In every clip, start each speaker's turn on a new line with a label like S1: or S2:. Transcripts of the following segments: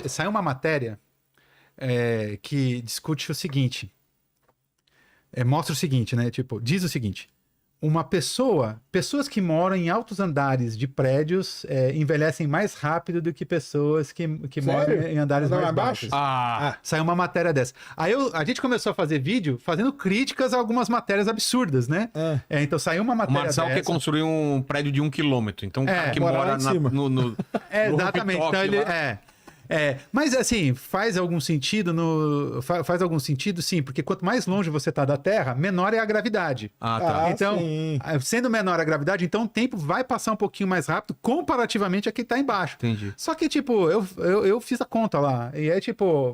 S1: Saiu uma matéria que discute o seguinte. Mostra o seguinte, né? Tipo, diz o seguinte. Pessoas que moram em altos andares de prédios envelhecem mais rápido do que pessoas que moram em andares mais baixos. Saiu uma matéria dessa. Aí a gente começou a fazer vídeo fazendo críticas a algumas matérias absurdas, né? Então saiu uma matéria dessa.
S2: O Marcel quer construir um prédio de 1 quilômetro. Então o cara que mora no
S1: exatamente. Então ele... mas assim, faz algum sentido sim, porque quanto mais longe você está da Terra, menor é a gravidade. Então, sendo menor a gravidade, então o tempo vai passar um pouquinho mais rápido comparativamente a quem está embaixo.
S2: Entendi.
S1: Só que, tipo, eu fiz a conta lá, e tipo,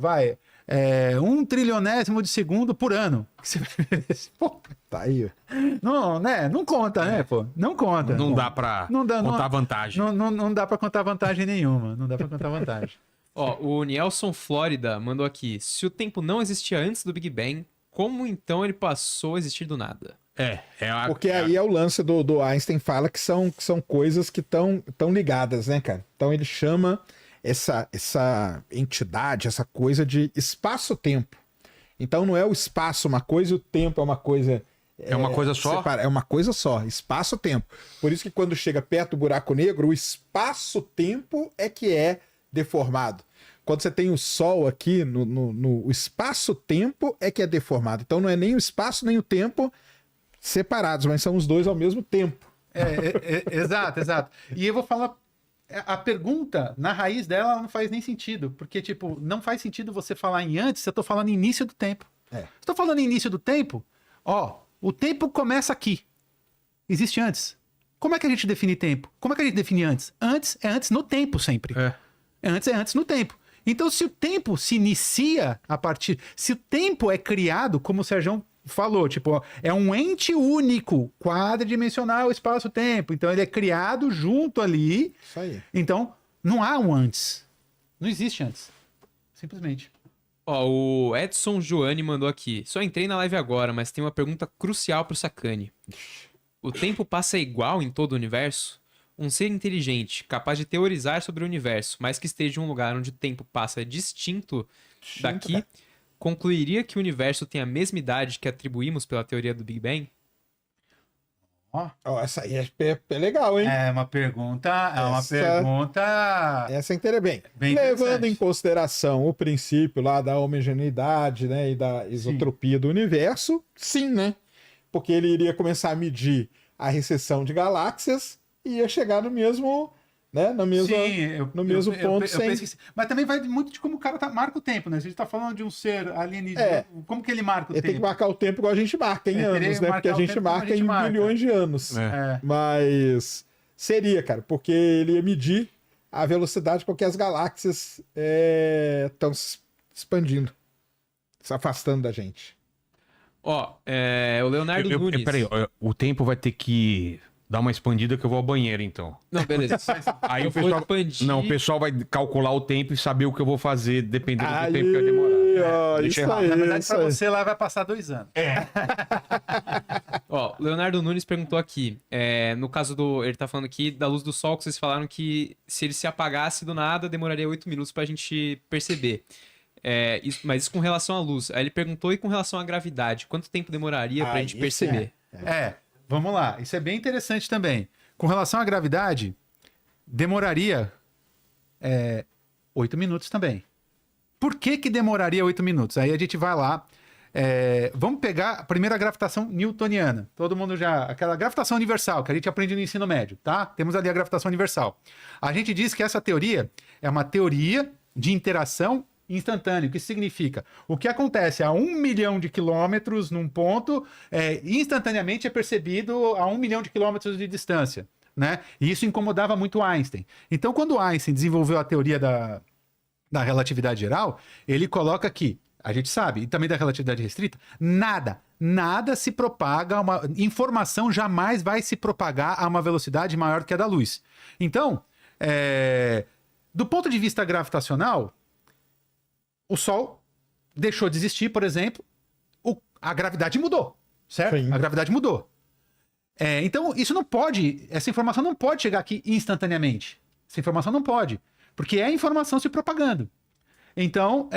S1: 1 trilionésimo de segundo por ano. Pô,
S3: tá aí.
S1: Não, né? Não conta, né, pô? Não conta.
S2: Não dá pra contar vantagem.
S1: Não dá pra contar vantagem nenhuma. Não dá pra contar vantagem.
S4: O Nelson Flórida mandou aqui. Se o tempo não existia antes do Big Bang, como então ele passou a existir do nada?
S3: Porque aí é o lance do Einstein, fala que são coisas que estão ligadas, né, cara? Então ele chama essa entidade, essa coisa de espaço-tempo. Então não é o espaço uma coisa e o tempo é uma coisa...
S2: É uma coisa só?
S3: É uma coisa só, espaço-tempo. Por isso que quando chega perto do buraco negro, o espaço-tempo é que é deformado. Quando você tem o Sol aqui, no espaço-tempo é que é deformado. Então não é nem o espaço nem o tempo separados, mas são os dois ao mesmo tempo.
S1: Exato. E eu vou falar... A pergunta, na raiz dela, não faz nem sentido. Porque, tipo, não faz sentido você falar em antes se eu tô falando em início do tempo. Se eu tô falando em início do tempo, o tempo começa aqui. Existe antes. Como é que a gente define tempo? Como é que a gente define antes? Antes é antes no tempo sempre. Antes é antes no tempo. Então, se o tempo se inicia a partir... Se o tempo é criado, como o Sérgio falou, tipo, é um ente único, quadridimensional, espaço-tempo. Então, ele é criado junto ali.
S3: Isso aí.
S1: Então, não há um antes. Não existe antes. Simplesmente.
S4: O Edson Joane mandou aqui. Só entrei na live agora, mas tem uma pergunta crucial pro Sacani. O tempo passa igual em todo o universo? Um ser inteligente, capaz de teorizar sobre o universo, mas que esteja em um lugar onde o tempo passa distinto daqui, concluiria que o universo tem a mesma idade que atribuímos pela teoria do Big Bang?
S3: Essa aí é legal, hein?
S1: É uma pergunta...
S3: Essa é interessante.
S1: Bem
S3: levando em consideração o princípio lá da homogeneidade, né, e da isotropia do universo, sim, né? Porque ele iria começar a medir a recessão de galáxias e ia chegar no mesmo... Né? No mesmo ponto.
S1: Mas também vai muito de como o cara marca o tempo, né? Se a gente tá falando de um ser alienígena, como que ele marca o tempo?
S3: Ele tem que marcar o tempo igual a gente marca em anos, né? Porque a gente marca em milhões de anos. Mas seria, cara, porque ele ia medir a velocidade com que as galáxias estão se expandindo, se afastando da gente.
S4: O Leonardo Nunes...
S2: Peraí, o tempo vai ter que... Dá uma expandida que eu vou ao banheiro, então.
S4: Não, beleza.
S2: Aí o pessoal vai calcular o tempo e saber o que eu vou fazer, dependendo do tempo que vai demorar.
S3: Isso aí,
S1: na verdade, pra você lá vai passar 2 anos.
S4: Leonardo Nunes perguntou aqui. No caso ele tá falando aqui da luz do sol, que vocês falaram que se ele se apagasse do nada, demoraria 8 minutos pra gente perceber. Mas isso com relação à luz. Aí ele perguntou, e com relação à gravidade? Quanto tempo demoraria pra gente perceber?
S1: Vamos lá, isso é bem interessante também. Com relação à gravidade, demoraria 8 minutos também. Por que demoraria 8 minutos? Aí a gente vai lá, vamos pegar a primeira gravitação newtoniana. Todo mundo aquela gravitação universal que a gente aprende no ensino médio, tá? Temos ali a gravitação universal. A gente diz que essa teoria é uma teoria de interação instantâneo. O que significa? O que acontece a 1 milhão de quilômetros num ponto, instantaneamente é percebido a 1 milhão de quilômetros de distância, né? E isso incomodava muito Einstein. Então, quando Einstein desenvolveu a teoria da relatividade geral, ele coloca que, a gente sabe, e também da relatividade restrita, nada se propaga, informação jamais vai se propagar a uma velocidade maior do que a da luz. Então, do ponto de vista gravitacional, o Sol deixou de existir, por exemplo, a gravidade mudou, certo? Sim. A gravidade mudou. Então, essa informação não pode chegar aqui instantaneamente. Essa informação não pode. Porque é informação se propagando. Então,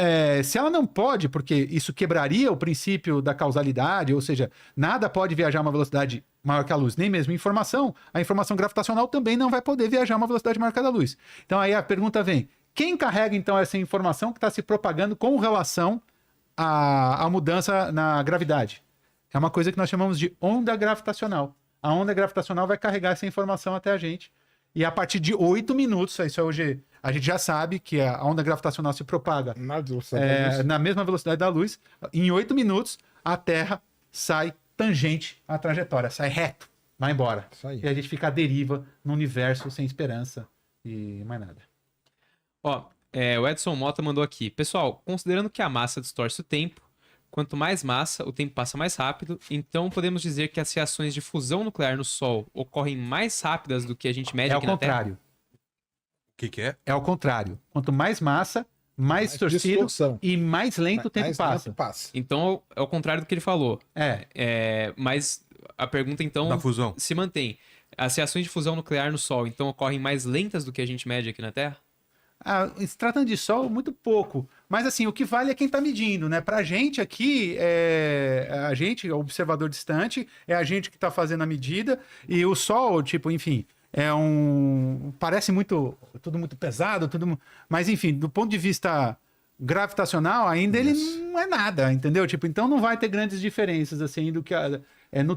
S1: se ela não pode, porque isso quebraria o princípio da causalidade, ou seja, nada pode viajar a uma velocidade maior que a luz, nem mesmo informação, a informação gravitacional também não vai poder viajar a uma velocidade maior que a da luz. Então aí a pergunta vem, quem carrega então essa informação que está se propagando com relação à mudança na gravidade? É uma coisa que nós chamamos de onda gravitacional. A onda gravitacional vai carregar essa informação até a gente. E a partir de 8 minutos, isso hoje a gente já sabe que a onda gravitacional se propaga na mesma velocidade da luz. Em 8 minutos, a Terra sai tangente à trajetória, sai reto, vai embora.
S3: Isso aí.
S1: E a gente fica à deriva no universo sem esperança e mais nada.
S4: Ó, o Edson Mota mandou aqui. Pessoal, considerando que a massa distorce o tempo, quanto mais massa, o tempo passa mais rápido, então podemos dizer que as reações de fusão nuclear no Sol ocorrem mais rápidas do que a gente mede
S1: É o
S4: aqui na Terra?
S1: contrário.
S2: O que é?
S1: É o contrário. Quanto mais massa, mais distorcido
S3: distorção.
S1: e mais lento o tempo
S3: Mais
S1: passa.
S3: lento passa.
S4: Então é o contrário do que ele falou.
S1: É.
S4: Mas a pergunta então
S2: Da fusão.
S4: se mantém. As reações de fusão nuclear no Sol então ocorrem mais lentas do que a gente mede aqui na Terra?
S1: Se tratando de Sol, muito pouco. Mas assim, o que vale é quem está medindo, né? Pra gente aqui, a gente, o observador distante, é a gente que está fazendo a medida. E o Sol, tipo, enfim, parece tudo muito pesado, mas enfim, do ponto de vista gravitacional, ainda ele não é nada, entendeu? Tipo, então não vai ter grandes diferenças, assim, do que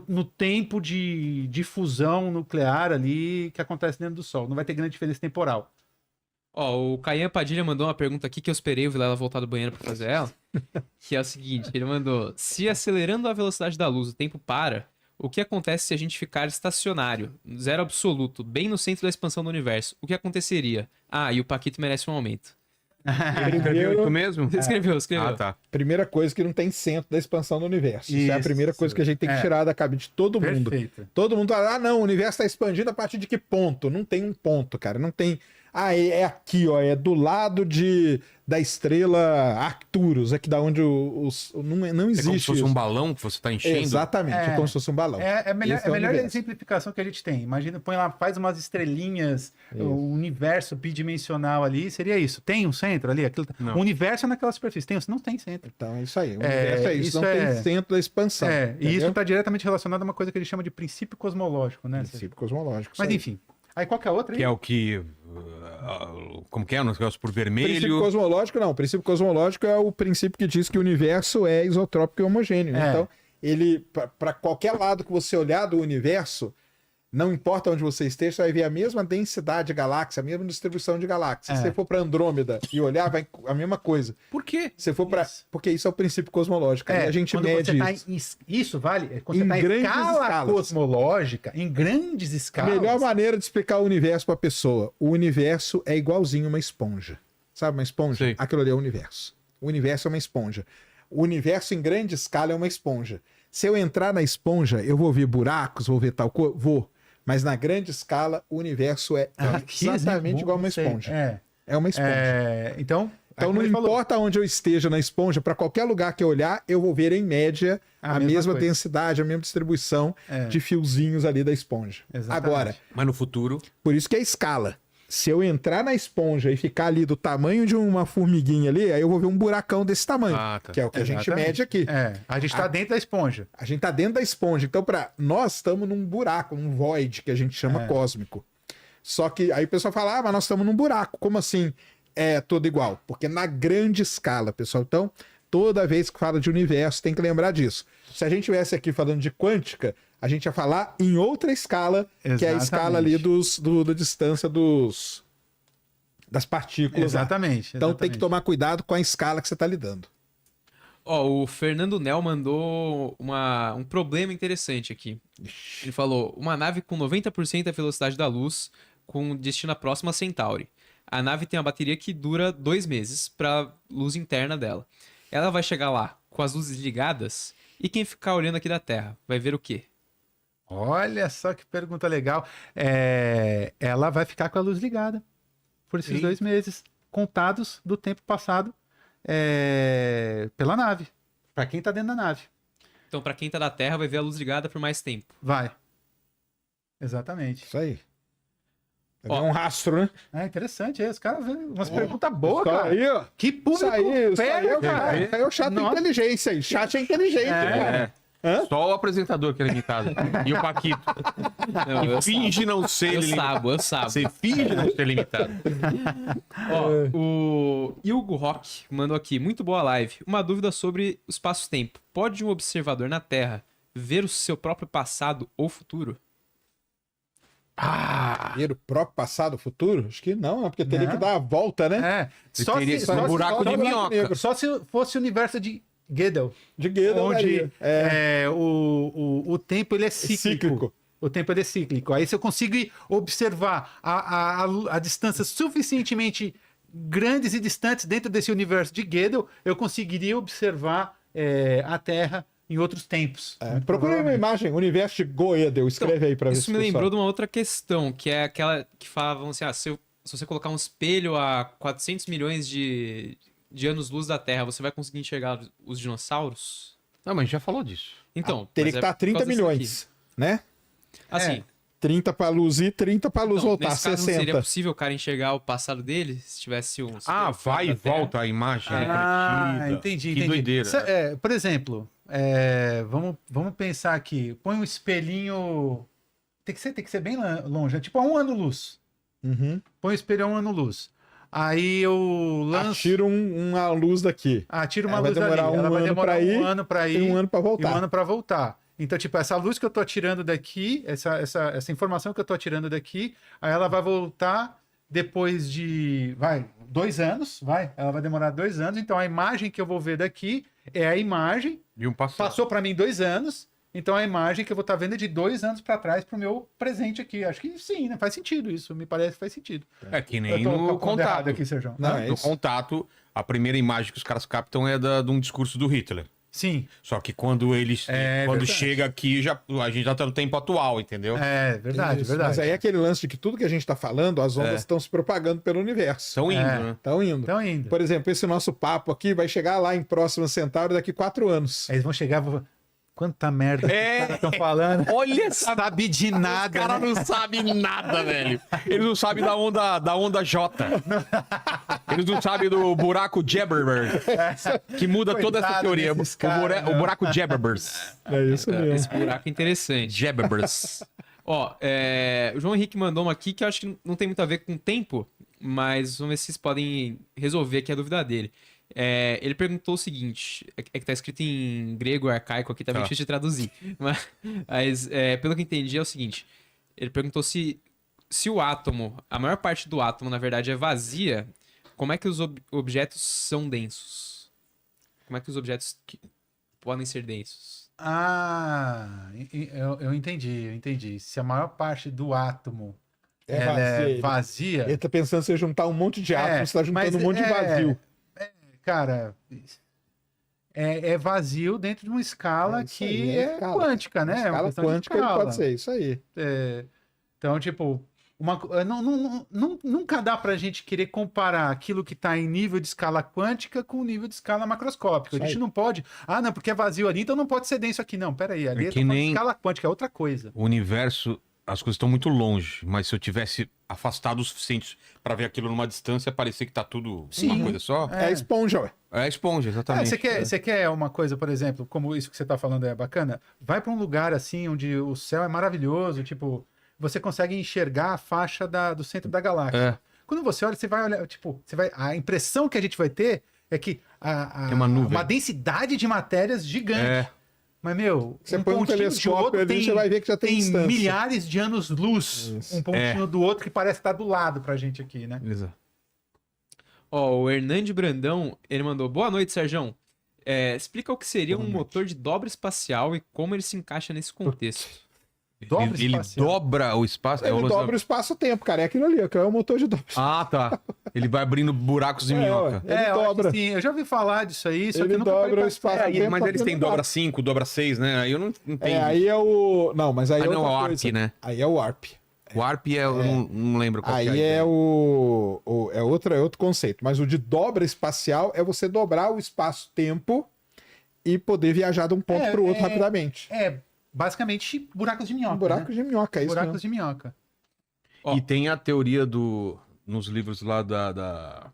S1: no tempo de fusão nuclear ali que acontece dentro do Sol. Não vai ter grande diferença temporal.
S4: Ó, o Caian Padilha mandou uma pergunta aqui que eu esperei o Vilela voltar do banheiro pra fazer ela. Que é o seguinte, ele mandou: se acelerando a velocidade da luz o tempo para, o que acontece se a gente ficar estacionário, zero absoluto, bem no centro da expansão do universo? O que aconteceria? Ah, e o Paquito merece um aumento.
S2: Escreveu isso mesmo?
S4: Escreveu.
S2: Ah, tá.
S3: Primeira coisa que não tem centro da expansão do universo. Isso é a primeira coisa que a gente tem que tirar da cabeça de todo mundo.
S1: Perfeito.
S3: Todo mundo fala, não, o universo está expandindo a partir de que ponto? Não tem um ponto, cara. Não tem... é aqui, ó, é do lado da estrela Arcturus, aqui da onde não existe
S2: É como se fosse
S3: isso.
S2: um balão que você está enchendo?
S3: Exatamente, é como se fosse um balão.
S1: É a melhor,
S3: Esse é o
S1: melhor
S3: universo.
S1: exemplificação que a gente tem. Imagina, põe lá, faz umas estrelinhas, o universo bidimensional ali, seria isso. Tem um centro ali? O universo é naquela superfície. Não tem centro.
S3: Então é isso aí. O universo é isso.
S1: isso
S3: Não
S1: é-
S3: tem centro da expansão.
S1: E
S3: entendeu?
S1: isso está diretamente relacionado a uma coisa que ele chama de princípio cosmológico, né?
S3: Princípio cosmológico.
S1: Mas
S3: isso aí.
S1: enfim. Aí qual que é a outra? Aí?
S2: Que é o que... como que é? Um negócio por vermelho?
S3: Princípio cosmológico, não. O princípio cosmológico é o princípio que diz que o universo é isotrópico e homogêneo.
S1: É.
S3: Então, ele, para qualquer lado que você olhar do universo, não importa onde você esteja, você vai ver a mesma densidade de galáxia, a mesma distribuição de galáxias. Se você for para Andrômeda e olhar, vai a mesma coisa.
S2: Por quê?
S3: Se for para, porque isso é o princípio cosmológico. Aí a gente
S1: quando
S3: mede
S1: você tá
S3: isso.
S1: isso vale? É quando
S3: Em
S1: você está em
S3: grandes
S1: escala
S3: escalas.
S1: cosmológica, em grandes
S3: A
S1: escalas.
S3: melhor maneira de explicar o universo para a pessoa. O universo é igualzinho uma esponja. Sabe uma esponja?
S2: Sei.
S3: Aquilo ali é o universo. O universo é uma esponja. O universo em grande escala é uma esponja. Se eu entrar na esponja, eu vou ver buracos, vou ver tal coisa? Vou. Mas na grande escala, o universo é
S1: Que
S3: exatamente
S1: exemplo
S3: igual a uma
S1: você-
S3: esponja. É uma esponja.
S1: Então,
S3: Então
S1: como
S3: não
S1: ele falou,
S3: importa onde eu esteja na esponja, para qualquer lugar que eu olhar, eu vou ver em média
S1: A
S3: a
S1: mesma
S3: mesma
S1: coisa.
S3: densidade, a mesma distribuição de fiozinhos ali da esponja.
S1: Exatamente.
S3: Agora,
S2: Mas no futuro...
S3: por isso que é escala. Se eu entrar na esponja e ficar ali do tamanho de uma formiguinha ali, aí eu vou ver um buracão desse tamanho,
S2: Ah, tá.
S3: que é o que a gente
S1: Exatamente.
S3: mede aqui.
S1: a gente está dentro da esponja.
S3: A gente tá dentro da esponja, então para nós estamos num buraco, num void que a gente chama cósmico. Só que aí o pessoal fala, mas nós estamos num buraco. Como assim é tudo igual? Porque na grande escala, pessoal. Então, toda vez que fala de universo, tem que lembrar disso. Se a gente estivesse aqui falando de quântica, a gente ia falar em outra escala, que é a
S1: Exatamente.
S3: escala ali da distância das partículas. lá.
S1: Exatamente.
S3: Então tem que tomar cuidado com a escala que você está lidando.
S4: Ó, o Fernando Nel mandou um problema interessante aqui. Ele falou, uma nave com 90% da velocidade da luz, com destino próximo a Centauri. A nave tem uma bateria que dura 2 meses para luz interna dela. Ela vai chegar lá com as luzes ligadas e quem ficar olhando aqui da Terra vai ver o quê?
S1: Olha só que pergunta legal. Ela vai ficar com a luz ligada por esses 2 meses, contados do tempo passado pela nave. Para quem está dentro da nave.
S4: Então, para quem tá da Terra, vai ver a luz ligada por mais tempo.
S1: Vai. Exatamente.
S3: Isso aí. É um rastro, né?
S1: É interessante, os caras vêm umas perguntas boas, cara.
S3: Aí, ó.
S1: Que público
S3: Isso aí é o chat
S1: Nossa.
S3: inteligência aí. Chat é inteligente, cara.
S2: Só o apresentador que é limitado. E o Paquito.
S4: Não, eu
S2: Finge não ser
S4: Eu
S2: limitado.
S4: sabo.
S2: Você finge não ser limitado.
S4: Ó, o Hugo Rock mandou aqui, muito boa live. Uma dúvida sobre o espaço-tempo. Pode um observador na Terra ver o seu próprio passado ou futuro?
S3: Ver o próprio passado, futuro? Acho que não, porque teria
S1: Não.
S3: que dar a volta, né?
S1: É, só
S2: teria
S1: se,
S2: só um buraco de minhoca.
S1: Só se fosse o universo de Gödel,
S3: De Gödel,
S1: onde
S3: daria.
S1: o tempo ele é cíclico. O tempo ele é cíclico. Aí se eu consigo observar a distâncias suficientemente grandes e distantes dentro desse universo de Gödel, eu conseguiria observar a Terra em outros tempos.
S3: Procure uma imagem, universo de Gödel, escreve aí pra ver
S4: Isso me lembrou de uma outra questão, que é aquela que falavam assim, se você colocar um espelho a 400 milhões de anos-luz da Terra, você vai conseguir enxergar os dinossauros?
S2: Não, mas a gente já falou disso.
S4: Então,
S3: Teria
S4: mas
S3: que
S4: é
S3: estar
S4: por
S3: 30
S4: causa disso
S3: milhões, né?
S4: Assim,
S3: 30 pra luz ir, 30 pra luz
S4: então,
S3: voltar,
S4: nesse caso, não
S3: 60.
S4: seria possível o cara enxergar o passado dele se tivesse um...
S2: Vai e volta a imagem refletida.
S1: Entendi.
S2: Que doideira.
S1: Por exemplo, vamos pensar aqui. Põe um espelhinho. Tem que ser bem longe, tipo a 1 ano-luz.
S3: Uhum.
S1: Põe o espelho a 1 ano-luz. Aí eu lanço.
S3: Tira uma luz daqui.
S1: Tira uma
S3: Ela vai
S1: luz ali.
S3: demorar
S1: Ela vai demorar um ano pra ir.
S3: E um ano pra
S1: E
S3: voltar.
S1: um ano pra voltar. Então, tipo, essa luz que eu tô tirando daqui, essa informação que eu tô tirando daqui, aí ela vai voltar depois de, 2 anos, ela vai demorar 2 anos, então a imagem que eu vou ver daqui é a imagem,
S2: De um passado.
S1: passou para mim 2 anos, então a imagem que eu vou estar vendo é de 2 anos para trás pro meu presente aqui. Acho que sim, né? Faz sentido isso, me parece que faz sentido.
S2: É que
S1: Eu
S2: nem
S1: tô
S2: no
S1: falando errado
S2: Contato.
S1: aqui, Sérgio.
S3: Não,
S1: Hã?
S3: é
S2: No
S3: isso.
S2: Contato, a primeira imagem que os caras captam é de um discurso do Hitler.
S1: Sim,
S2: Só que quando eles. Quando
S1: verdade.
S2: chega aqui, a gente já tá no tempo atual, entendeu?
S1: verdade,
S3: Isso.
S1: verdade.
S3: Mas aí é aquele lance de que tudo que a gente tá falando, as ondas estão se propagando pelo universo.
S2: Estão indo, né?
S3: Estão indo.
S1: Então ainda.
S3: Por exemplo, esse nosso papo aqui vai chegar lá em Próxima Centauri daqui 4 anos.
S1: Aí eles vão chegar e vão... Quanta merda que os caras estão falando.
S2: Olha essa.
S1: Sabe de nada,
S2: O cara
S1: né?
S2: não sabe nada, velho. Eles não sabem da onda J. Eles não sabem do buraco Jebberbers, que muda toda essa
S1: Coitado
S2: teoria.
S1: desses caras,
S2: O buraco Jebberbers.
S3: É isso mesmo.
S4: Esse buraco é interessante.
S2: Jebberbers.
S4: Ó, o João Henrique mandou uma aqui que eu acho que não tem muito a ver com o tempo, mas vamos ver se vocês podem resolver aqui a dúvida dele. Ele perguntou o seguinte, que tá escrito em grego arcaico aqui, tá bem difícil de traduzir. Mas pelo que eu entendi é o seguinte, ele perguntou se o átomo, a maior parte do átomo na verdade é vazia, como é que os objetos são densos? Como é que os objetos podem ser densos?
S1: Eu entendi. Se a maior parte do átomo
S3: É
S1: ela
S3: vazia.
S1: é vazia,
S3: Ele tá pensando se você juntar um monte de átomos, você tá juntando um monte de vazio.
S1: cara, é vazio dentro de uma escala
S3: Isso
S1: que
S3: aí,
S1: é
S3: escala.
S1: quântica, né? É uma
S3: Escala
S1: questão de
S3: quântica ele
S1: escala.
S3: pode ser, isso aí.
S1: Então, tipo, nunca dá pra gente querer comparar aquilo que tá em nível de escala quântica com o nível de escala macroscópica. A
S3: Isso
S1: gente
S3: aí.
S1: não pode, não, porque é vazio ali, então não pode ser denso aqui. Não, peraí, ali
S2: É
S1: é
S2: que nem-
S1: escala quântica, é outra coisa.
S2: O universo, as coisas estão muito longe, mas se eu tivesse afastado o suficiente pra ver aquilo numa distância, parecia que tá tudo uma coisa só.
S3: É a esponja, ué.
S2: É a esponja, exatamente.
S1: Você quer uma coisa, por exemplo, como isso que você tá falando é bacana? Vai pra um lugar assim, onde o céu é maravilhoso, tipo, você consegue enxergar a faixa do centro da galáxia.
S2: É.
S1: Quando você olha, você vai olhar, tipo, a impressão que a gente vai ter é que
S2: Tem uma nuvem.
S1: uma densidade de matérias gigante.
S2: É.
S1: Mas, meu,
S3: Você põe um
S1: pontinho de
S3: telescópio
S1: outro
S3: ali, você vai ver que já tem distância.
S1: milhares de anos-luz,
S3: Isso.
S1: um pontinho do outro que parece estar do lado pra gente aqui, né?
S2: Beleza.
S4: Ó, o Hernande Brandão, ele mandou, boa noite, Sérgio. Explica o que seria um motor de dobra espacial e como ele se encaixa nesse contexto.
S1: Dobra
S2: Ele
S1: espacial.
S2: dobra o espaço.
S3: Ele dobra o espaço-tempo, cara. É aquilo ali, que é o motor de dobra.
S2: Ah, tá. Ele vai abrindo buracos de minhoca.
S3: Ele
S1: eu acho
S3: dobra.
S1: que sim, eu já ouvi falar disso aí, só que
S3: Ele
S1: eu nunca
S3: dobra
S1: parei pra
S3: o espaço.
S1: explicar.
S2: Mas
S3: tempo
S2: eles têm
S3: aqui não
S2: dobra
S3: dá.
S2: 5, dobra 6, né? Aí eu não entendi.
S3: Aí é o... Não, mas aí é
S2: não,
S3: outra
S2: é o
S3: coisa.
S2: ARP, né?
S3: Aí é o ARP.
S2: O ARP eu não lembro qual que
S3: Aí
S2: a
S3: é
S2: ideia.
S3: é outro conceito. Mas o de dobra espacial é você dobrar o espaço-tempo e poder viajar de um ponto para o outro rapidamente.
S1: Basicamente buracos de minhoca.
S3: Um buraco
S1: né?
S3: de minhoca, é isso
S1: Buracos
S3: mesmo.
S1: de minhoca.
S2: E tem a teoria nos livros lá da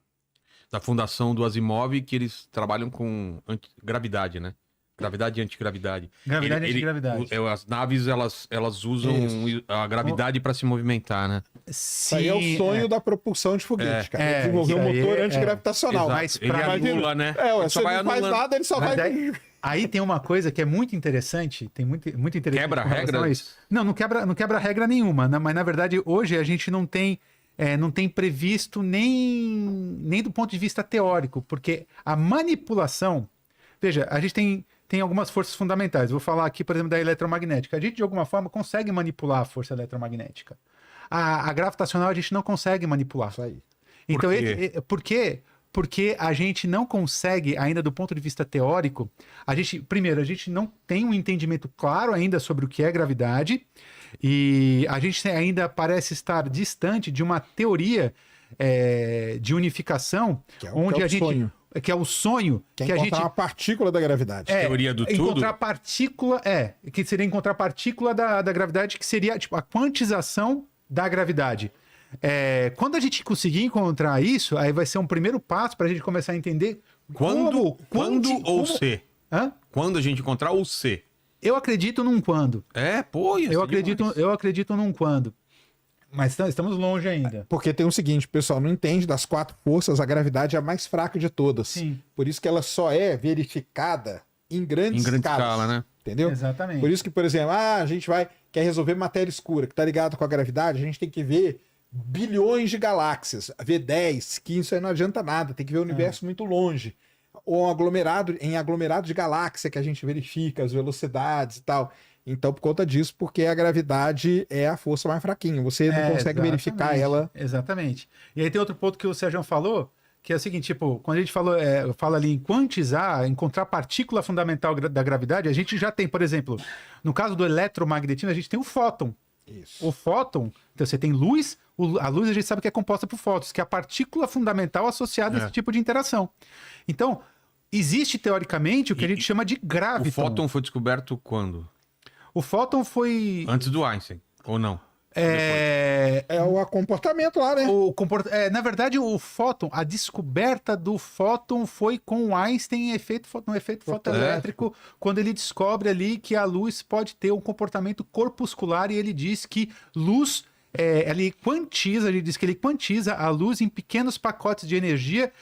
S2: fundação do Asimov, que eles trabalham com gravidade, né? Gravidade e antigravidade.
S1: Gravidade e antigravidade.
S2: As naves, elas usam a gravidade para se movimentar, né?
S3: Isso aí é o sonho da propulsão de foguete, cara. Desenvolver um motor antigravitacional.
S2: Mas ele anula, né?
S3: Ele só vai não faz nada, ele só vai...
S1: Aí tem uma coisa que é muito interessante, muito interessante.
S2: Quebra
S1: com relação
S2: regra?
S1: a isso. Não quebra regra nenhuma, né? Mas na verdade hoje a gente não tem previsto nem do ponto de vista teórico, porque a manipulação, veja, a gente tem algumas forças fundamentais. Vou falar aqui, por exemplo, da eletromagnética. A gente de alguma forma consegue manipular a força eletromagnética. A gravitacional a gente não consegue manipular.
S3: Isso aí.
S1: Então,
S2: Por quê?
S1: Porque a gente não consegue, ainda do ponto de vista teórico, primeiro, a gente não tem um entendimento claro ainda sobre o que é gravidade, e a gente ainda parece estar distante de uma teoria de unificação, onde a gente... Sonho. Que é o sonho
S3: que a gente uma partícula da gravidade.
S2: Teoria do tudo.
S1: Encontrar partícula, que seria encontrar partícula da gravidade, que seria tipo a quantização da gravidade. Quando a gente conseguir encontrar isso, aí vai ser um primeiro passo para a gente começar a entender
S2: quando ou se.
S1: Hã?
S2: Quando a gente encontrar ou se.
S1: Eu acredito num quando. Eu acredito num quando. Mas estamos longe ainda.
S3: Porque tem o seguinte, pessoal, não entende, das 4 forças, a gravidade é a mais fraca de todas.
S1: Sim.
S3: Por isso que ela só é verificada em grande
S2: escala, né?
S3: Entendeu?
S1: Exatamente.
S3: Por isso que, por exemplo, a gente quer resolver matéria escura, que está ligado com a gravidade, a gente tem que ver bilhões de galáxias, ver 10, 15, isso aí não adianta nada, tem que ver o universo muito longe. Ou em aglomerado de galáxia que a gente verifica as velocidades e tal. Então, por conta disso, porque a gravidade é a força mais fraquinha. Você não consegue verificar ela.
S1: Exatamente. E aí tem outro ponto que o Sérgio falou, que é o seguinte, tipo, quando a gente fala ali em quantizar, encontrar partícula fundamental da gravidade, a gente já tem, por exemplo, no caso do eletromagnetismo, a gente tem o fóton.
S3: Isso.
S1: O fóton, então você tem luz, a luz a gente sabe que é composta por fótons, que é a partícula fundamental associada a esse tipo de interação. Então, existe teoricamente o que a gente chama de graviton.
S2: O fóton foi descoberto quando?
S1: O fóton foi...
S2: Antes do Einstein, ou não?
S3: É o comportamento lá, né?
S1: Na verdade, o fóton, a descoberta do fóton foi com o Einstein no efeito fotoelétrico, quando ele descobre ali que a luz pode ter um comportamento corpuscular, e ele diz que luz... ele diz que ele quantiza a luz em pequenos pacotes de energia,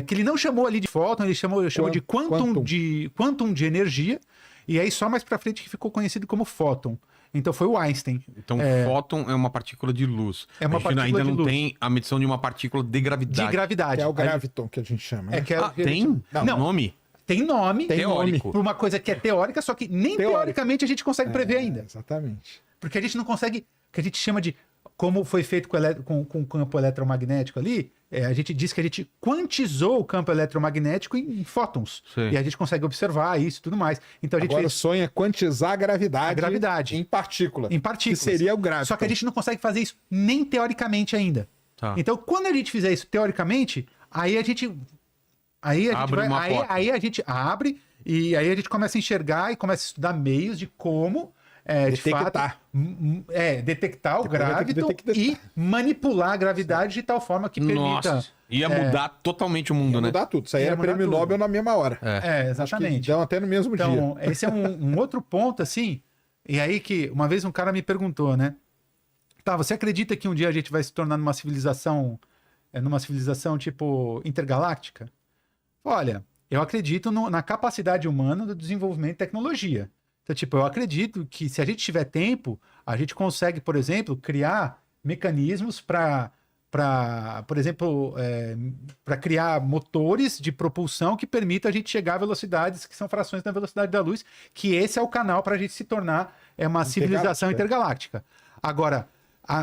S1: que ele não chamou ali de fóton, ele chamou de quantum de energia, e aí só mais pra frente que ficou conhecido como fóton. Então foi o Einstein.
S2: Então fóton é uma partícula de luz.
S1: É uma partícula
S2: ainda
S1: de
S2: não
S1: luz.
S2: tem a medição de uma partícula de gravidade.
S1: De gravidade.
S3: Que é o graviton que a gente chama. Né?
S2: Tem?
S1: Não.
S2: Nome?
S1: Tem nome.
S2: Teórico.
S1: Por uma coisa que é teórica, só que nem teoricamente a gente consegue prever ainda.
S3: Exatamente.
S1: Porque a gente não consegue, o que a gente chama de, como foi feito com o campo eletromagnético ali, a gente diz que a gente quantizou o campo eletromagnético em fótons.
S2: Sim.
S1: E a gente consegue observar isso e tudo mais. Então a gente
S3: Agora o sonho é quantizar a gravidade, em partícula.
S1: Em partículas.
S3: Que seria o graviton.
S1: Só que a gente não consegue fazer isso nem teoricamente ainda.
S2: Tá.
S1: Então, quando a gente fizer isso teoricamente, aí a gente abre e aí a gente começa a enxergar e começa a estudar meios de como
S3: detectar.
S1: detectar o graviton e manipular a gravidade de tal forma que permita...
S2: Nossa, ia mudar totalmente o mundo, né?
S3: Mudar tudo. Isso aí era prêmio Nobel na mesma hora.
S1: Exatamente.
S3: Dão até no mesmo dia.
S1: Então, esse é um outro ponto, assim, e aí que uma vez um cara me perguntou, né? Tá, você acredita que um dia a gente vai se tornar numa civilização tipo intergaláctica? Olha, eu acredito na capacidade humana do desenvolvimento de tecnologia. Então, tipo, eu acredito que se a gente tiver tempo, a gente consegue, por exemplo, criar mecanismos para, por exemplo, para criar motores de propulsão que permitam a gente chegar a velocidades que são frações da velocidade da luz, que esse é o canal para a gente se tornar uma civilização intergaláctica. Agora,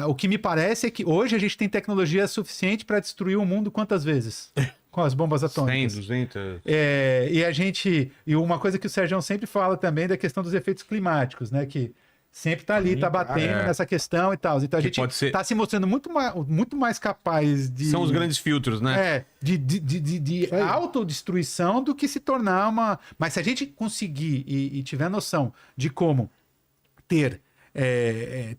S1: o que me parece é que hoje a gente tem tecnologia suficiente para destruir o mundo quantas vezes? Com as bombas atômicas.
S2: 100, 200...
S1: E uma coisa que o Sérgio sempre fala também da questão dos efeitos climáticos, né? Que sempre tá ali, tá batendo nessa questão e tal. Então a gente tá se mostrando muito mais capaz de...
S2: São os grandes filtros, né?
S1: De autodestruição do que se tornar uma... Mas se a gente conseguir e tiver noção de como ter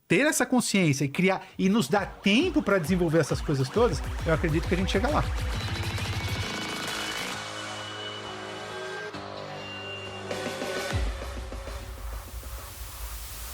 S1: ter essa consciência e criar e nos dar tempo para desenvolver essas coisas todas, eu acredito que a gente chega lá.